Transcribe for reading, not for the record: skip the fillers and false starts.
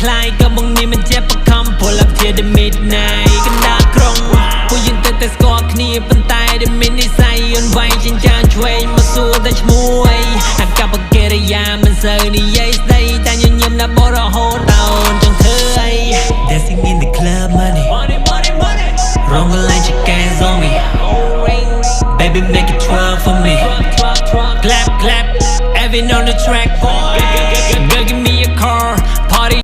คล้ายก็มองนี่มันเจ็บประคำพอลับเทียได้มิดไนกันดากรงผู้ยืนแต่สกอร์คนี้เป็นตายได้มินิสัยย้อนไว้จริงจังช่วยมาสู้แต่ชมวยหากกับเกเรยามันเซอร์นี่ยัยได้แต่ยังยิ้มและบอระโหดเอาจงเธอDancing in the club money Wrong line she hands on me Baby make it twirl for me Clap clap Everyone on the track